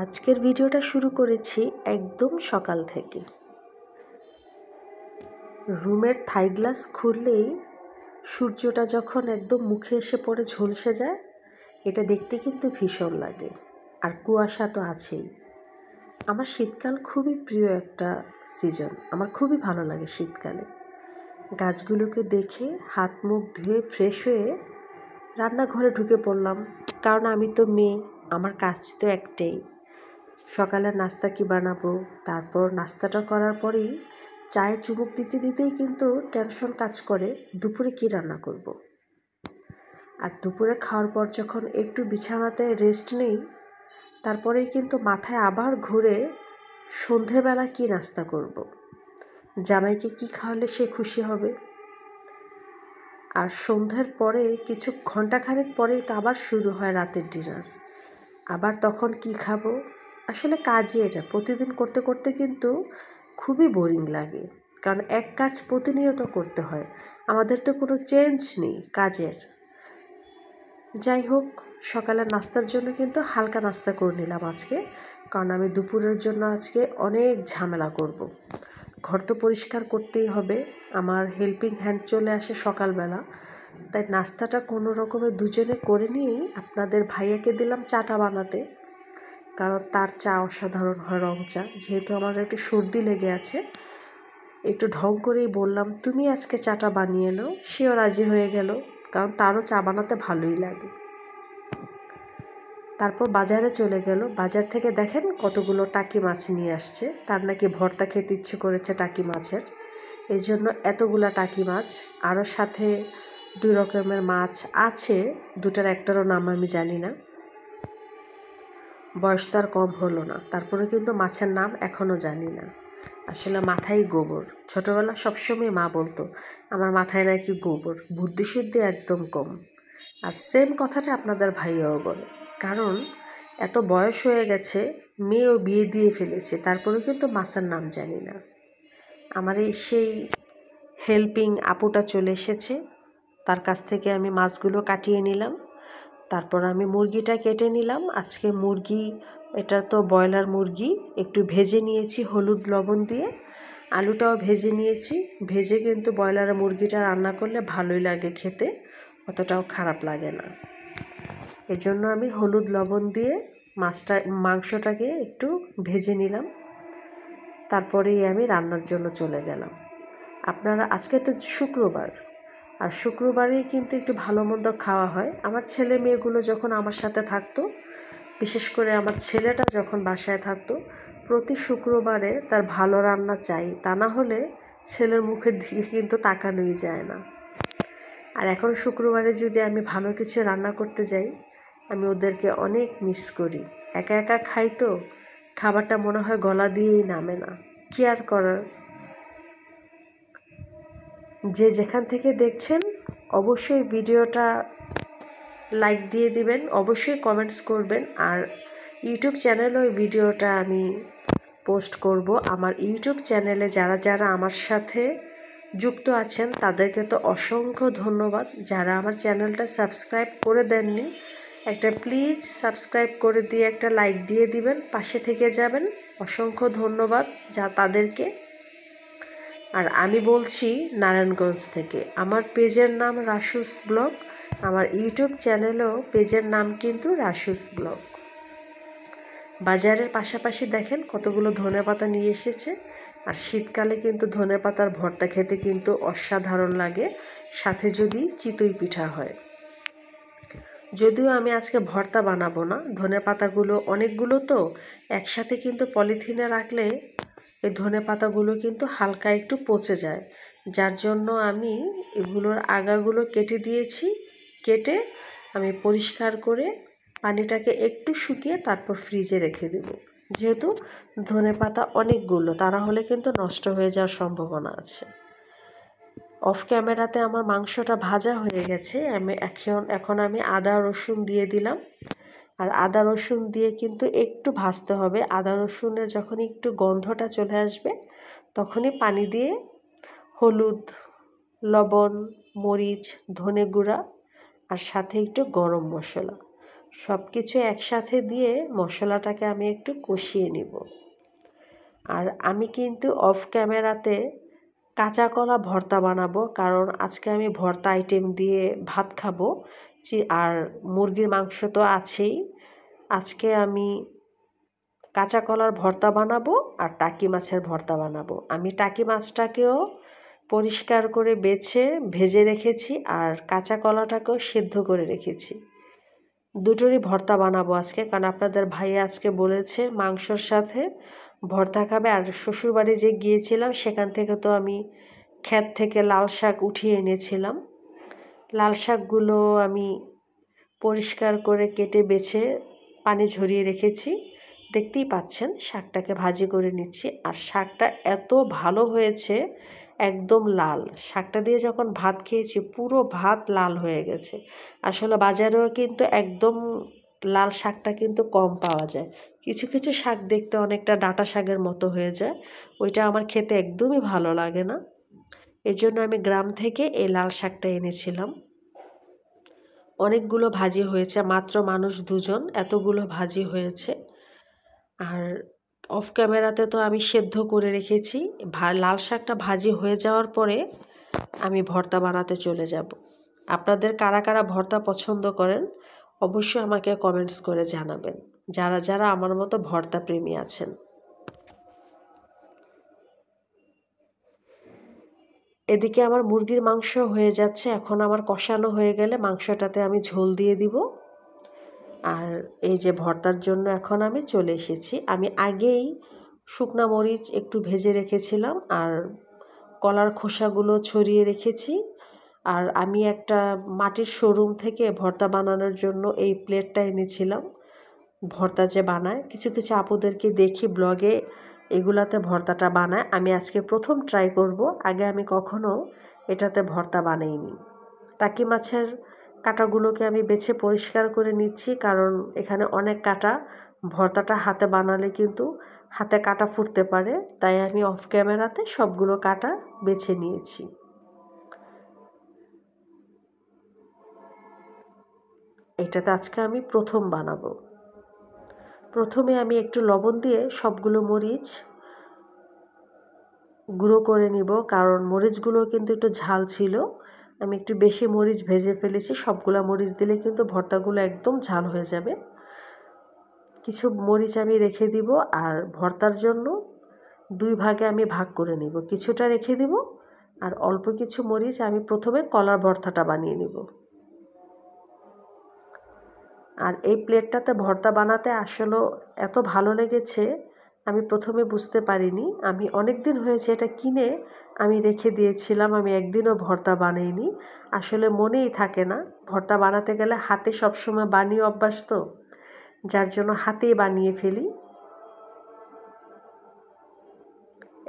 আজকের ভিডিওটা শুরু করেছি একদম সকাল থেকে। রুমের থাই গ্লাস খুললেই সূর্যটা যখন একদম মুখে এসে পড়ে ঝলসে যায়, এটা দেখতে কিন্তু ভীষণ লাগে। আর কুয়াশা তো আছেই। আমার শীতকাল খুবই প্রিয় একটা সিজন। আমার খুবই ভালো লাগে শীতকালে। গাছগুলোকে দেখে হাত মুখ ধুয়ে ফ্রেশ হয়ে রান্নাঘরে ঢুকে পড়লাম, কারণ আমি তো মেয়ে, আমার কাজ তো একটাই। সকালের নাস্তা কি বানাবো, তারপর নাস্তাটা করার পরেই চায়ে চুমুক দিতে দিতেই কিন্তু টেনশন কাজ করে দুপুরে কি রান্না করব। আর দুপুরে খাওয়ার পর যখন একটু বিছানাতে রেস্ট নেই, তারপরেই কিন্তু মাথায় আবার ঘুরে সন্ধেবেলা কি নাস্তা করব, জামাইকে কি খাওয়ালে সে খুশি হবে। আর সন্ধ্যের পরে কিছু ঘন্টাখানেক পরেই তো আবার শুরু হয় রাতের ডিনার। আবার তখন কি খাবো। আসলে কাজই এটা, প্রতিদিন করতে করতে কিন্তু খুবই বোরিং লাগে, কারণ এক কাজ প্রতিনিয়ত করতে হয়। আমাদের তো কোনো চেঞ্জ নেই কাজের। যাই হোক, সকালের নাস্তার জন্য কিন্তু হালকা নাস্তা করে নিলাম আজকে, কারণ আমি দুপুরের জন্য আজকে অনেক ঝামেলা করব। ঘর তো পরিষ্কার করতেই হবে, আমার হেল্পিং হ্যান্ড চলে আসে সকালবেলা, তাই নাস্তাটা কোনো রকমে দুজনে করে নিয়েই আপনাদের ভাইয়াকে দিলাম চাটা বানাতে, কারণ তার চা অসাধারণ হয়, রং চা। যেহেতু আমার একটু সর্দি লেগে আছে, একটু ঢং করেই বললাম তুমি আজকে চাটা বানিয়ে নাও। সেও রাজি হয়ে গেল, কারণ তারও চা বানাতে ভালোই লাগে। তারপর বাজারে চলে গেল। বাজার থেকে দেখেন কতগুলো টাকি মাছ নিয়ে আসছে, তার নাকি ভর্তা খেতে ইচ্ছে করেছে টাকি মাছের, এই জন্য এতগুলা টাকি মাছ। আরও সাথে 2 রকমের মাছ আছে, দুটার একটারও নাম আমি জানি না। বয়স তো আর কম হলো না, তারপরে কিন্তু মাছের নাম এখনও জানি না। আসলে মাথায় গোবর। ছোটোবেলা সবসময় মা বলতো আমার মাথায় নাকি গোবর, বুদ্ধিশুদ্ধি একদম কম। আর সেম কথাটা আপনাদের ভাইয়াও বলে, কারণ এত বয়স হয়ে গেছে, মেয়েও বিয়ে দিয়ে ফেলেছে, তারপরে কিন্তু মাছের নাম জানি না। আমার এই সেই হেল্পিং আপুটা চলে এসেছে, তার কাছ থেকে আমি মাছগুলো কাটিয়ে নিলাম। তারপর আমি মুরগিটা কেটে নিলাম। আজকে মুরগি, এটা তো ব্রয়লার মুরগি, একটু ভেজে নিয়েছি হলুদ লবণ দিয়ে। আলুটাও ভেজে নিয়েছি। ভেজে কিন্তু ব্রয়লারের মুরগিটা রান্না করলে ভালোই লাগে খেতে, অতটাও খারাপ লাগে না। এজন্য আমি হলুদ লবণ দিয়ে মাংসটাকে একটু ভেজে নিলাম। তারপরেই আমি রান্নার জন্য চলে গেলাম। আপনারা, আজকে তো শুক্রবার, আর শুক্রবারেই কিন্তু একটু ভালো মন্দ খাওয়া হয়। আমার ছেলে মেয়েগুলো যখন আমার সাথে থাকতো, বিশেষ করে আমার ছেলেটা যখন বাসায় থাকতো, প্রতি শুক্রবারে তার ভালো রান্না চাই, তা না হলে ছেলের মুখের দিকে কিন্তু তাকানোই যায় না। আর এখন শুক্রবারে যদি আমি ভালো কিছু রান্না করতে যাই, আমি ওদেরকে অনেক মিস করি। একা একা খাই তো, খাবারটা মনে হয় গলা দিয়েই নামে না। কি আর করার। যে যেখান থেকে দেখছেন অবশ্যই ভিডিওটা লাইক দিয়ে দিবেন, অবশ্যই কমেন্টস করবেন। আর ইউটিউব চ্যানেলে ওই ভিডিওটা আমি পোস্ট করব। আমার ইউটিউব চ্যানেলে যারা যারা আমার সাথে যুক্ত আছেন তাদেরকে তো অসংখ্য ধন্যবাদ। যারা আমার চ্যানেলটা সাবস্ক্রাইব করে দেননি, একটা প্লিজ সাবস্ক্রাইব করে দিয়ে একটা লাইক দিয়ে দিবেন, পাশে থেকে যাবেন। অসংখ্য ধন্যবাদ যা তাদেরকে। আর আমি বলছি নারায়ণগঞ্জ থেকে। আমার পেজের নাম রাসুস ব্লগ, আমার ইউটিউব চ্যানেলেও পেজের নাম কিন্তু রাসুস ব্লগ। বাজারের পাশাপাশি দেখেন কতগুলো ধনেপাতা নিয়ে এসেছে। আর শীতকালে কিন্তু ধনেপাতার ভর্তা খেতে কিন্তু অসাধারণ লাগে, সাথে যদি চিতই পিঠা হয়। যদিও আমি আজকে ভর্তা বানাবো না, ধনেপাতাগুলো অনেকগুলো তো একসাথে কিন্তু পলিথিনে রাখলে এই ধনেপাতাগুলো কিন্তু হালকা একটু পচে যায়, যার জন্য আমি এগুলোর আগাগুলো কেটে দিয়েছি। কেটে আমি পরিষ্কার করে পানিটাকে একটু শুকিয়ে তারপর ফ্রিজে রেখে দেব। যেহেতু ধনেপাতা অনেকগুলো, তারা হলে কিন্তু নষ্ট হয়ে যাওয়ার সম্ভাবনা আছে। অফ ক্যামেরাতে আমার মাংসটা ভাজা হয়ে গেছে। এখন আমি আদা রসুন দিয়ে দিলাম। আর আদা রসুন দিয়ে কিন্তু একটু ভাজতে হবে। আদা রসুনের যখন একটু গন্ধটা চলে আসবে, তখনই পানি দিয়ে হলুদ, লবণ, মরিচ, ধনে গুঁড়া আর সাথে একটু গরম মশলা সব কিছু একসাথে দিয়ে মশলাটাকে আমি একটু কষিয়ে নিব। আর আমি কিন্তু অফ ক্যামেরাতে কাঁচা কলা ভর্তা বানাবো, কারণ আজকে আমি ভর্তা আইটেম দিয়ে ভাত খাবো। আর মুরগির মাংস তো আছেই। আজকে আমি কাঁচা কলার ভর্তা বানাবো আর টাকি মাছের ভর্তা বানাবো। আমি টাকি মাছটাকেও পরিষ্কার করে বেছে ভেজে রেখেছি, আর কাঁচা কলাটাকেও সিদ্ধ করে রেখেছি। দুটোরই ভর্তা বানাবো আজকে, কারণ আপনাদের ভাই আজকে বলেছে মাংসর সাথে ভর্তা খাবে। আর শ্বশুরবাড়ি যে গিয়েছিলাম সেখান থেকে তো আমি ক্ষেত থেকে লাল শাক উঠিয়ে এনেছিলাম। লাল শাকগুলো আমি পরিষ্কার করে কেটে বেছে পানি ঝরিয়ে রেখেছি। দেখতেই পাচ্ছেন শাকটাকে ভাজি করে নিচ্ছি। আর শাকটা এত ভালো হয়েছে, একদম লাল। শাকটা দিয়ে যখন ভাত খেয়েছি পুরো ভাত লাল হয়ে গেছে। আসলে বাজারেও কিন্তু একদম লাল শাকটা কিন্তু কম পাওয়া যায়। কিছু কিছু শাক দেখতে অনেকটা ডাঁটা শাকের মতো হয়ে যায়, ওইটা আমার খেতে একদমই ভালো লাগে না। এর জন্য আমি গ্রাম থেকে এই লাল শাকটা এনেছিলাম। অনেকগুলো ভাজি হয়েছে, মাত্র মানুষ দুজন, এতগুলো ভাজি হয়েছে। আর অফ ক্যামেরাতে তো আমি সেদ্ধ করে রেখেছি। লাল শাকটা ভাজি হয়ে যাওয়ার পরে আমি ভর্তা বানাতে চলে যাব। আপনাদের কারা কারা ভর্তা পছন্দ করেন অবশ্যই আমাকে কমেন্টস করে জানাবেন, যারা যারা আমার মতো ভর্তা প্রেমী আছেন। এদিকে আমার মুরগির মাংস হয়ে যাচ্ছে। এখন আমার কষানো হয়ে গেলে মাংসটাতে আমি ঝোল দিয়ে দিব। আর এই যে ভর্তার জন্য এখন আমি চলে এসেছি। আমি আগেই শুকনা মরিচ একটু ভেজে রেখেছিলাম, আর কলার খোসাগুলো ছড়িয়ে রেখেছি। আর আমি একটা মাটির শোরুম থেকে ভর্তা বানানোর জন্য এই প্লেটটা এনেছিলাম। ভর্তা যে বানায়, কিছু কিছু আপুদেরকে দেখি ব্লগে এগুলাতে ভর্তাটা বানায়। আমি আজকে প্রথম ট্রাই করব। আগে আমি কখনো এটাতে ভর্তা বানাইনি। টাকি মাছের কাঁটাগুলোকে আমি বেছে পরিষ্কার করে নিচ্ছি, কারণ এখানে অনেক কাঁটা। ভর্তাটা হাতে বানালে কিন্তু হাতে কাঁটা ফুটতে পারে, তাই আমি অফ ক্যামেরাতে সবগুলো কাঁটা বেছে নিয়েছি। এটাতে আজকে আমি প্রথম বানাবো। প্রথমে আমি একটু লবণ দিয়ে সবগুলো মরিচ গুঁড়ো করে নিব, কারণ মরিচগুলো কিন্তু একটু ঝাল ছিল। আমি একটু বেশি মরিচ ভেজে ফেলেছি। সবগুলো মরিচ দিলে কিন্তু ভর্তাগুলো একদম ঝাল হয়ে যাবে। কিছু মরিচ আমি রেখে দিব, আর ভর্তার জন্য দুই ভাগে আমি ভাগ করে নিব। কিছুটা রেখে দিব, আর অল্প কিছু মরিচ আমি প্রথমে কলার ভর্তাটা বানিয়ে নিব। আর এই প্লেটটাতে ভর্তা বানাতে আসলে এত ভালো লেগেছে, আমি প্রথমে বুঝতে পারিনি। আমি অনেক দিন হয়েছে এটা কিনে আমি রেখে দিয়েছিলাম, আমি একদিনও ভর্তা বানাইনি। আসলে মনেই থাকে না, ভর্তা বানাতে গেলে হাতে সবসময় বানিয়ে অভ্যাস তো, যার জন্য হাতেই বানিয়ে ফেলি।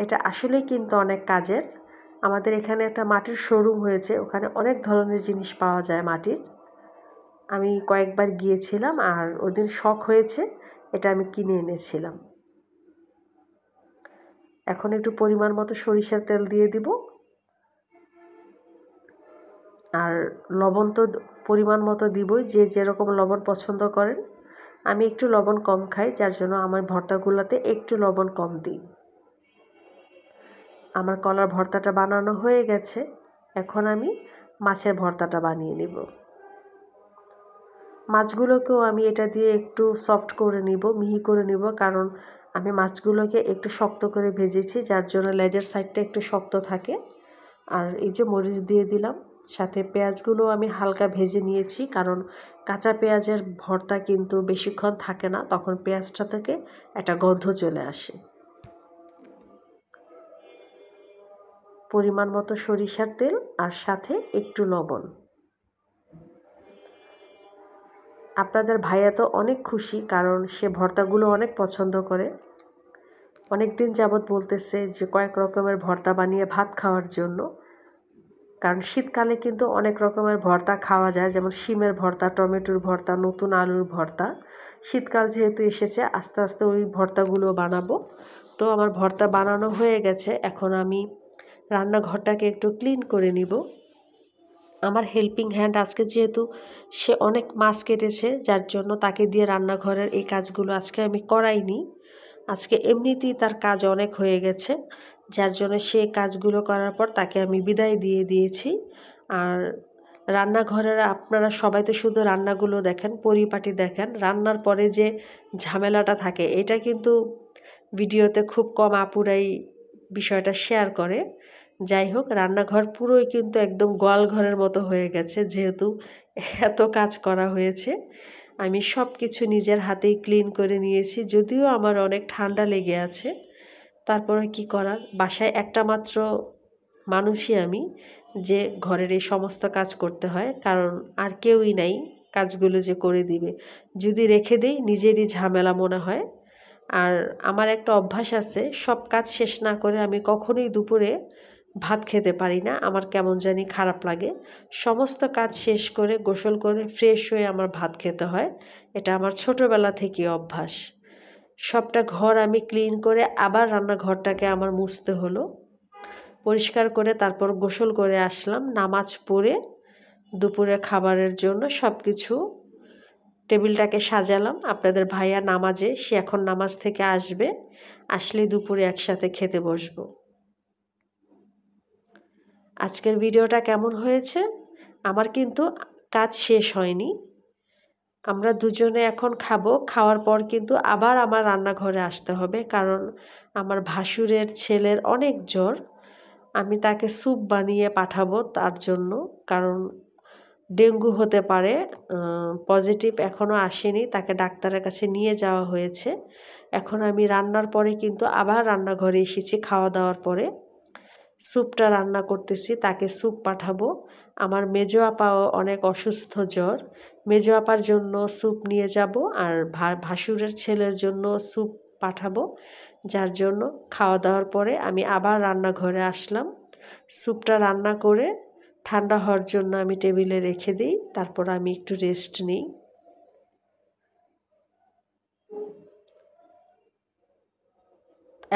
এটা আসলেই কিন্তু অনেক কাজের। আমাদের এখানে একটা মাটির শোরুম হয়েছে, ওখানে অনেক ধরনের জিনিস পাওয়া যায় মাটির। আমি কয়েকবার গিয়েছিলাম, আর ওদিন শখ হয়েছে, এটা আমি কিনে এনেছিলাম। এখন একটু পরিমাণ মতো সরিষার তেল দিয়ে দিব। আর লবণ তো পরিমাণ মতো দিবই, যে যেরকম লবণ পছন্দ করেন। আমি একটু লবণ কম খাই, যার জন্য আমার ভর্তাগুলোতে একটু লবণ কম দিই। আমার কলার ভর্তাটা বানানো হয়ে গেছে। এখন আমি মাছের ভর্তাটা বানিয়ে নিব। মাছগুলোকেও আমি এটা দিয়ে একটু সফট করে নিব, মিহি করে নিব, কারণ আমি মাছগুলোকে একটু শক্ত করে ভেজেছি, যার জন্য লেজের সাইডটা একটু শক্ত থাকে। আর এই যে মরিচ দিয়ে দিলাম, সাথে পেঁয়াজগুলো আমি হালকা ভেজে নিয়েছি, কারণ কাঁচা পেঁয়াজের ভর্তা কিন্তু বেশিক্ষণ থাকে না, তখন পেঁয়াজটা থেকে একটা গন্ধ চলে আসে। পরিমাণ মতো সরিষার তেল আর সাথে একটু লবণ। আপনাদের ভাইয়া তো অনেক খুশি, কারণ সে ভর্তাগুলো অনেক পছন্দ করে। অনেক দিন যাবৎ বলতেছে যে কয়েক রকমের ভর্তা বানিয়ে ভাত খাওয়ার জন্য, কারণ শীতকালে কিন্তু অনেক রকমের ভর্তা খাওয়া যায়, যেমন শিমের ভর্তা, টমেটোর ভর্তা, নতুন আলুর ভর্তা। শীতকাল যেহেতু এসেছে, আস্তে আস্তে ওই ভর্তাগুলো বানাবো। তো আমার ভর্তা বানানো হয়ে গেছে, এখন আমি রান্নাঘরটাকে একটু ক্লিন করে নিব। আমার হেল্পিং হ্যান্ড আজকে যেহেতু সে অনেক মাছ কেটেছে, যার জন্য তাকে দিয়ে রান্নাঘরের এই কাজগুলো আজকে আমি করাইনি। আজকে এমনিতেই তার কাজ অনেক হয়ে গেছে, যার জন্য সে কাজগুলো করার পর তাকে আমি বিদায় দিয়ে দিয়েছি। আর রান্নাঘরের আপনারা সবাই তো শুধু রান্নাগুলো দেখেন, পরিপাটি দেখেন, রান্নার পরে যে ঝামেলাটা থাকে এটা কিন্তু ভিডিওতে খুব কম আপুরাই বিষয়টা শেয়ার করে। যাই হোক, রান্নাঘর পুরোই কিন্তু একদম গোয়ালঘরের মতো হয়ে গেছে, যেহেতু এত কাজ করা হয়েছে। আমি সব কিছু নিজের হাতেই ক্লিন করে নিয়েছি, যদিও আমার অনেক ঠান্ডা লেগে আছে। তারপরে কি করার, বাসায় একটা মাত্র মানুষই আমি যে ঘরের এই সমস্ত কাজ করতে হয়, কারণ আর কেউই নাই কাজগুলো যে করে দিবে। যদি রেখে দেই নিজেরই ঝামেলা মনে হয়। আর আমার একটা অভ্যাস আছে, সব কাজ শেষ না করে আমি কখনোই দুপুরে ভাত খেতে পারি না, আমার কেমন জানি খারাপ লাগে। সমস্ত কাজ শেষ করে গোসল করে ফ্রেশ হয়ে আমার ভাত খেতে হয়, এটা আমার ছোটোবেলা থেকে অভ্যাস। সবটা ঘর আমি ক্লিন করে আবার রান্নাঘরটাকে আমার মুছতে হলো, পরিষ্কার করে তারপর গোসল করে আসলাম, নামাজ পড়ে দুপুরে খাবারের জন্য সব কিছু টেবিলটাকে সাজালাম। আপনাদের ভাইয়া নামাজে, সে এখন নামাজ থেকে আসবে, আসলেই দুপুরে একসাথে খেতে বসবো। আজকের ভিডিওটা কেমন হয়েছে? আমার কিন্তু কাজ শেষ হয়নি, আমরা দুজনে এখন খাবো, খাওয়ার পর কিন্তু আবার আমার রান্নাঘরে আসতে হবে, কারণ আমার ভাসুরের ছেলের অনেক জ্বর। আমি তাকে স্যুপ বানিয়ে পাঠাবো তার জন্য, কারণ ডেঙ্গু হতে পারে, পজিটিভ এখনও আসেনি, তাকে ডাক্তারের কাছে নিয়ে যাওয়া হয়েছে। এখন আমি রান্নার পরে কিন্তু আবার রান্নাঘরে এসেছি, খাওয়া দাওয়ার পরে স্যুপটা রান্না করতেছি, তাকে স্যুপ পাঠাবো। আমার মেজো আপাও অনেক অসুস্থ, জ্বর, মেজো আপার জন্য স্যুপ নিয়ে যাব, আর ভাসুরের ছেলের জন্য স্যুপ পাঠাবো, যার জন্য খাওয়া দাওয়ার পরে আমি আবার রান্নাঘরে আসলাম। স্যুপটা রান্না করে ঠান্ডা হওয়ার জন্য আমি টেবিলে রেখে দিই, তারপর আমি একটু রেস্ট নিই।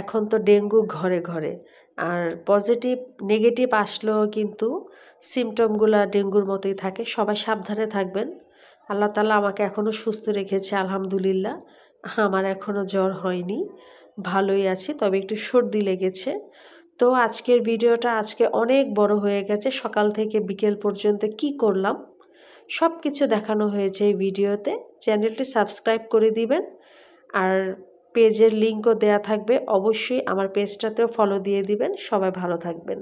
এখন তো ডেঙ্গু ঘরে ঘরে, আর পজিটিভ নেগেটিভ আসলেও কিন্তু সিমটমগুলো ডেঙ্গুর মতোই থাকে। সবাই সাবধানে থাকবেন। আল্লাহ তাআলা আমাকে এখনও সুস্থ রেখেছে, আলহামদুলিল্লাহ। আমার এখনও জ্বর হয়নি, ভালোই আছি, তবে একটু সর্দি লেগেছে। তো আজকের ভিডিওটা আজকে অনেক বড় হয়ে গেছে, সকাল থেকে বিকেল পর্যন্ত কি করলাম সব কিছু দেখানো হয়েছে এই ভিডিওতে। চ্যানেলটি সাবস্ক্রাইব করে দিবেন, আর পেজের লিঙ্কও দেয়া থাকবে, অবশ্যই আমার পেজটাতেও ফলো দিয়ে দিবেন। সবাই ভালো থাকবেন।